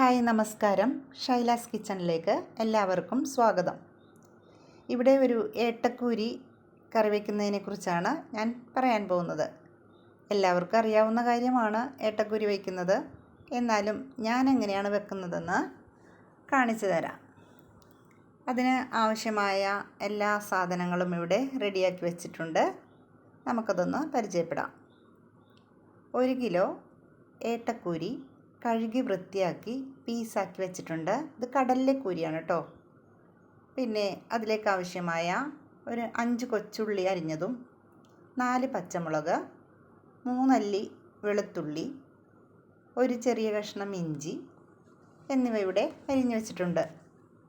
Hi നമസ്കാരം. ഷൈലാസ് കിച്ചണിലേക്ക് എല്ലാവർക്കും സ്വാഗതം. ഇവിടെ ഒരു ഏട്ടക്കൂരി കറി വയ്ക്കുന്നതിനെക്കുറിച്ചാണ് ഞാൻ പറയാൻ പോകുന്നത്. എല്ലാവർക്കും അറിയാവുന്ന കാര്യമാണ് ഏട്ടക്കൂരി വയ്ക്കുന്നത്. എന്നാലും ഞാൻ എങ്ങനെയാണ് വെക്കുന്നതെന്ന് കാണിച്ചു തരാം. അതിന് ആവശ്യമായ എല്ലാ സാധനങ്ങളും ഇവിടെ റെഡിയാക്കി വെച്ചിട്ടുണ്ട്. നമുക്കതൊന്ന് പരിചയപ്പെടാം. 1 കിലോ ഏട്ടക്കൂരി കഴുകി വൃത്തിയാക്കി പീസാക്കി വെച്ചിട്ടുണ്ട്. ഇത് കടലിലെ കൂരിയാണ് കേട്ടോ. പിന്നെ അതിലേക്ക് ആവശ്യമായ ഒരു 5 കൊച്ചുള്ളി അരിഞ്ഞതും 4 പച്ചമുളക്, 3 അല്ലി വെളുത്തുള്ളി, ഒരു ചെറിയ കഷ്ണം ഇഞ്ചി എന്നിവ ഇവിടെ അരിഞ്ഞു വെച്ചിട്ടുണ്ട്.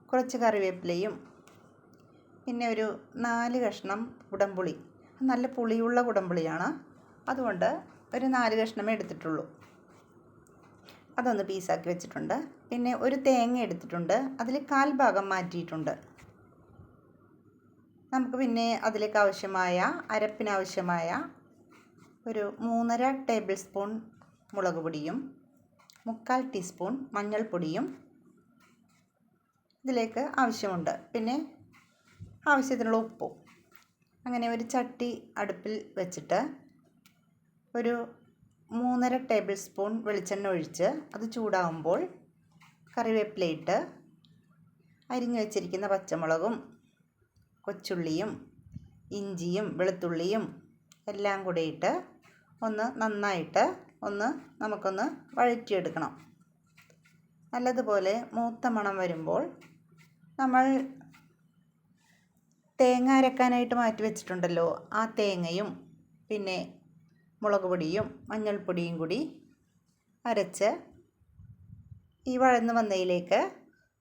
കുറച്ച് കറിവേപ്പിലയും പിന്നെ ഒരു 4 കഷ്ണം കുടംപുളി. നല്ല പുളിയുള്ള കുടംപുളിയാണ്, അതുകൊണ്ട് ഒരു 4 കഷ്ണമേ എടുത്തിട്ടുള്ളൂ. അതൊന്ന് പീസാക്കി വെച്ചിട്ടുണ്ട്. പിന്നെ ഒരു തേങ്ങ എടുത്തിട്ടുണ്ട്, അതിൽ 1/4 ഭാഗം മാറ്റിയിട്ടുണ്ട്. നമുക്ക് പിന്നെ അതിലേക്ക് ആവശ്യമായ അരപ്പിനാവശ്യമായ ഒരു 3.5 ടേബിൾ സ്പൂൺ മുളക് പൊടിയും 3/4 ടീസ്പൂൺ മഞ്ഞൾപ്പൊടിയും ഇതിലേക്ക് ആവശ്യമുണ്ട്. പിന്നെ ആവശ്യത്തിനുള്ള ഉപ്പും. അങ്ങനെ ഒരു ചട്ടി അടുപ്പിൽ വെച്ചിട്ട് ഒരു 3.5 ടേബിൾ സ്പൂൺ വെളിച്ചെണ്ണ ഒഴിച്ച് അത് ചൂടാകുമ്പോൾ കറിവേപ്പിലയിട്ട് അരിഞ്ഞു വെച്ചിരിക്കുന്ന പച്ചമുളകും കൊച്ചുള്ളിയും ഇഞ്ചിയും വെളുത്തുള്ളിയും എല്ലാം കൂടി ഇട്ട് നന്നായിട്ട് നമുക്കൊന്ന് വഴറ്റിയെടുക്കണം. നല്ലതുപോലെ മൂത്ത മണം വരുമ്പോൾ നമ്മൾ തേങ്ങ അരക്കാനായിട്ട് മാറ്റി വെച്ചിട്ടുണ്ടല്ലോ, ആ തേങ്ങയും പിന്നെ മുളക് പൊടിയും മഞ്ഞൾപ്പൊടിയും കൂടി അരച്ച് ഈ വഴന്ന് വന്നതിലേക്ക്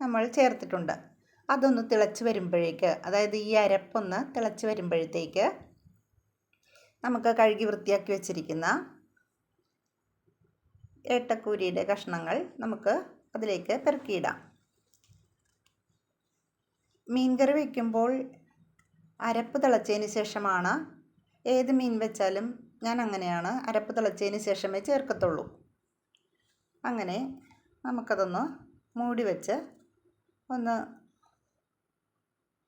നമ്മൾ ചേർത്തിട്ടുണ്ട്. അതൊന്ന് തിളച്ച് വരുമ്പോഴേക്ക്, അതായത് ഈ അരപ്പൊന്ന് തിളച്ച് വരുമ്പോഴത്തേക്ക് നമുക്ക് കഴുകി വൃത്തിയാക്കി വെച്ചിരിക്കുന്ന ഏട്ടക്കൂരിയുടെ കഷ്ണങ്ങൾ നമുക്ക് അതിലേക്ക് പെറുക്കിയിടാം. മീൻകറി വയ്ക്കുമ്പോൾ അരപ്പ് തിളച്ചതിന് ശേഷമാണ്, ഏത് മീൻ വെച്ചാലും ഞാൻ അങ്ങനെയാണ്, അരപ്പ് തിളച്ചതിന് ശേഷമേ ചേർക്കത്തുള്ളൂ. അങ്ങനെ നമുക്കതൊന്ന് മൂടി വെച്ച്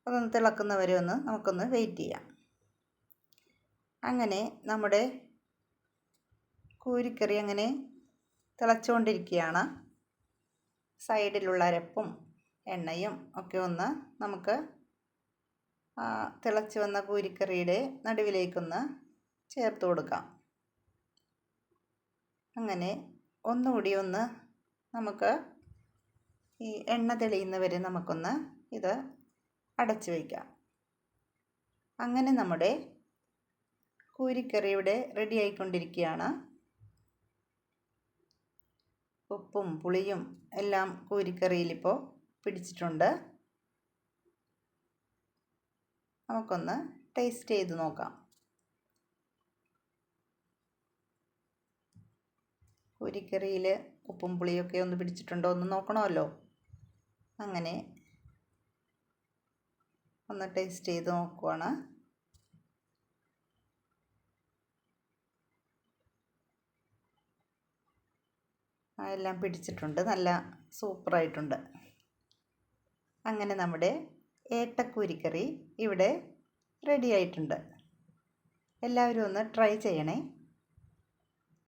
അതൊന്ന് തിളക്കുന്നവരെ നമുക്കൊന്ന് വെയിറ്റ് ചെയ്യാം. അങ്ങനെ നമ്മുടെ കൂരിക്കറി അങ്ങനെ തിളച്ചുകൊണ്ടിരിക്കുകയാണ്. സൈഡിലുള്ള അരപ്പും എണ്ണയും ഒക്കെ നമുക്ക് തിളച്ച് വന്ന കൂരിക്കറിയുടെ നടുവിലേക്കൊന്ന് ചേർത്ത് കൊടുക്കാം. അങ്ങനെ ഒന്നുകൂടി നമുക്ക് ഈ എണ്ണ തെളിയുന്നവരെ നമുക്കൊന്ന് ഇത് അടച്ചു വയ്ക്കാം. അങ്ങനെ നമ്മുടെ കൂരിക്കറി ഇവിടെ റെഡി ആയിക്കൊണ്ടിരിക്കുകയാണ്. ഉപ്പും പുളിയും എല്ലാം കൂരിക്കറിയിലിപ്പോൾ പിടിച്ചിട്ടുണ്ട്. നമുക്കൊന്ന് ടേസ്റ്റ് ചെയ്ത് നോക്കാം. കൂരിക്കറിയിൽ ഉപ്പും പുളിയൊക്കെ ഒന്ന് പിടിച്ചിട്ടുണ്ടോ എന്ന് നോക്കണമല്ലോ. അങ്ങനെ ഒന്ന് ടേസ്റ്റ് ചെയ്ത് നോക്കുവാണ്. എല്ലാം പിടിച്ചിട്ടുണ്ട്, നല്ല സൂപ്പറായിട്ടുണ്ട്. അങ്ങനെ നമ്മുടെ ഏട്ടക്കൂരിക്കറി ഇവിടെ റെഡി ആയിട്ടുണ്ട്. എല്ലാവരും ഒന്ന് ട്രൈ ചെയ്യണേ.